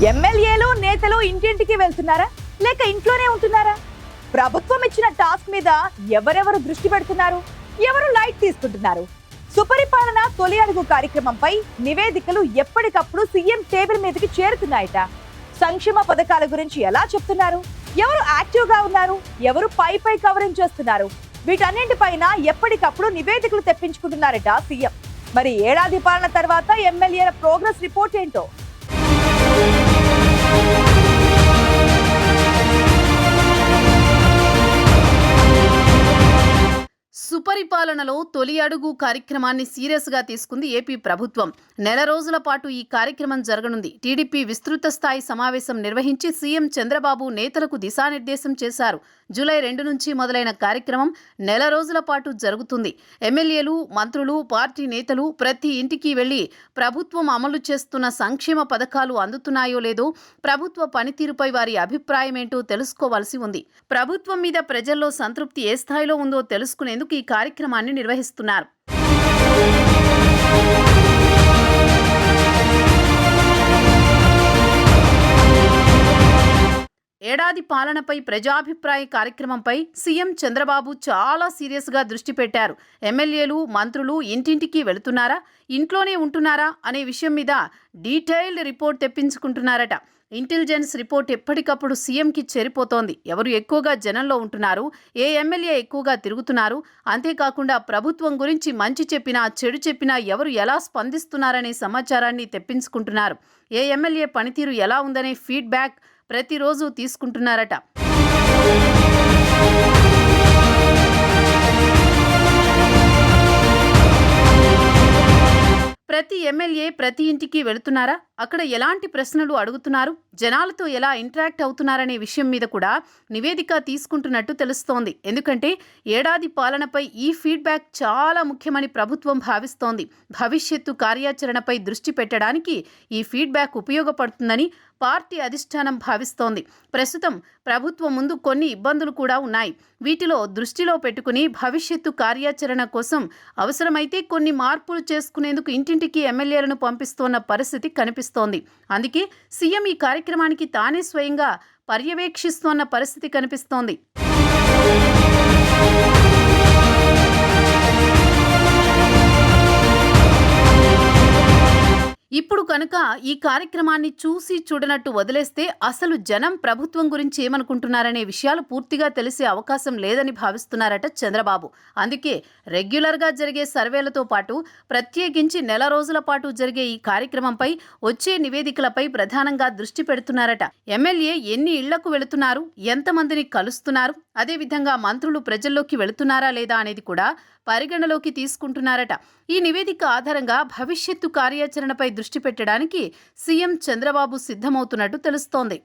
ఎమ్మెల్యేలు నేతలు ఇంటింటికి వెళ్తున్నారా లేక ఇంట్లోనే ఉంటున్నారా? ప్రభుత్వం ఇచ్చిన టాస్క్ మీద ఎవరెవరు దృష్టి పెడుతున్నారు, ఎవరు లైట్ తీసుకుంటున్నారు? సుపరిపాలన తొలి అడుగు కార్యక్రమంపై నివేదికలు ఎప్పటికప్పుడు సీఎం టేబుల్ మీదకి చేరుతున్నాయట. సంక్షేమ పథకాల గురించి ఎలా చెప్తున్నారు, ఎవరు యాక్టివ్ గా ఉన్నారు, ఎవరు పై కవరింగ్ చేస్తున్నారు, వీటన్నింటిపైన ఎప్పటికప్పుడు నివేదికలు తెప్పించుకుంటున్నారట సీఎం. మరి ఏడాది పాలన తర్వాత ఎమ్మెల్యేల ప్రోగ్రెస్ రిపోర్ట్ ఏంటో? సుపరిపాలనలో తొలి అడుగు కార్యక్రమాన్ని సీరియస్ గా తీసుకుంది ఏపీ ప్రభుత్వం. నెల రోజుల పాటు ఈ కార్యక్రమం జరగనుంది. టీడీపీ విస్తృత స్థాయి సమావేశం నిర్వహించి సీఎం చంద్రబాబు నేతలకు దిశానిర్దేశం చేశారు. జూలై 2 నుంచి మొదలైన కార్యక్రమం నెల రోజుల పాటు జరుగుతుంది. ఎమ్మెల్యేలు, మంత్రులు, పార్టీ నేతలు ప్రతి ఇంటికి వెళ్లి ప్రభుత్వం అమలు చేస్తున్న సంక్షేమ పథకాలు అందుతున్నాయో లేదో, ప్రభుత్వ పనితీరుపై వారి అభిప్రాయం ఏంటో తెలుసుకోవాల్సి ఉంది. ప్రభుత్వం మీద ప్రజల్లో సంతృప్తి ఏ స్థాయిలో ఉందో తెలుసుకునేందుకు ఈ కార్యక్రమాన్ని నిర్వహిస్తున్నారు. ఏడాది పాలనపై ప్రజాభిప్రాయ కార్యక్రమంపై సీఎం చంద్రబాబు చాలా సీరియస్గా దృష్టి పెట్టారు. ఎమ్మెల్యేలు, మంత్రులు ఇంటింటికి వెళుతున్నారా, ఇంట్లోనే ఉంటున్నారా అనే విషయం మీద డీటెయిల్డ్ రిపోర్ట్ తెప్పించుకుంటున్నారట. ఇంటెలిజెన్స్ రిపోర్ట్ ఎప్పటికప్పుడు సీఎంకి చేరిపోతోంది. ఎవరు ఎక్కువగా జనంలో ఉంటున్నారు, ఏ ఎమ్మెల్యే ఎక్కువగా తిరుగుతున్నారు, అంతేకాకుండా ప్రభుత్వం గురించి మంచి చెప్పినా చెడు చెప్పినా ఎవరు ఎలా స్పందిస్తున్నారనే సమాచారాన్ని తెప్పించుకుంటున్నారు. ఏ ఎమ్మెల్యే పనితీరు ఎలా ఉందనే ఫీడ్బ్యాక్ ప్రతిరోజు తీసుకుంటున్నారట. ప్రతి ఎమ్మెల్యే ప్రతి ఇంటికి వెళుతున్నారా, అక్కడ ఎలాంటి ప్రశ్నలు అడుగుతున్నారు, జనాలతో ఎలా ఇంటరాక్ట్ అవుతున్నారనే విషయం మీద కూడా నివేదిక తీసుకుంటున్నట్టు తెలుస్తోంది. ఎందుకంటే ఏడాది పాలనపై ఈ ఫీడ్బ్యాక్ చాలా ముఖ్యమని ప్రభుత్వం భావిస్తోంది. భవిష్యత్తు కార్యాచరణపై దృష్టి పెట్టడానికి ఈ ఫీడ్బ్యాక్ ఉపయోగపడుతుందని పార్టీ అధిష్టానం భావిస్తోంది. ప్రస్తుతం ప్రభుత్వం ముందు కొన్ని ఇబ్బందులు కూడా ఉన్నాయి. వీటిలో దృష్టిలో పెట్టుకుని భవిష్యత్తు కార్యాచరణ కోసం అవసరమైతే కొన్ని మార్పులు చేసుకునేందుకు ఇంటింటికి ఎమ్మెల్యేలను పంపిస్తోన్న పరిస్థితి కనిపిస్తోంది. అందుకే సీఎం ఈ కార్యక్రమానికి తానే స్వయంగా పర్యవేక్షిస్తోన్న పరిస్థితి కనిపిస్తోంది. ఇప్పుడు కనుక ఈ కార్యక్రమాన్ని చూసి చూడనట్టు వదిలేస్తే అసలు జనం ప్రభుత్వం గురించి ఏమనుకుంటున్నారనే విషయాలు పూర్తిగా తెలిసే అవకాశం లేదని భావిస్తున్నారట చంద్రబాబు. అందుకే రెగ్యులర్గా జరిగే సర్వేలతో పాటు ప్రత్యేకించి నెల రోజుల పాటు జరిగే ఈ కార్యక్రమంపై వచ్చే నివేదికలపై ప్రధానంగా దృష్టి పెడుతున్నారట. ఎమ్మెల్యే ఎన్ని ఇళ్లకు వెళుతున్నారు, ఎంతమందిని కలుస్తున్నారు, అదేవిధంగా మంత్రులు ప్రజల్లోకి వెళుతున్నారా లేదా అనేది కూడా పరిగణలోకి తీసుకుంటున్నారట. ఈ నివేదిక ఆధారంగా భవిష్యత్తు కార్యాచరణపై దృష్టి పెట్టడానికి సీఎం చంద్రబాబు సిద్ధమవుతున్నట్టు తెలుస్తోంది.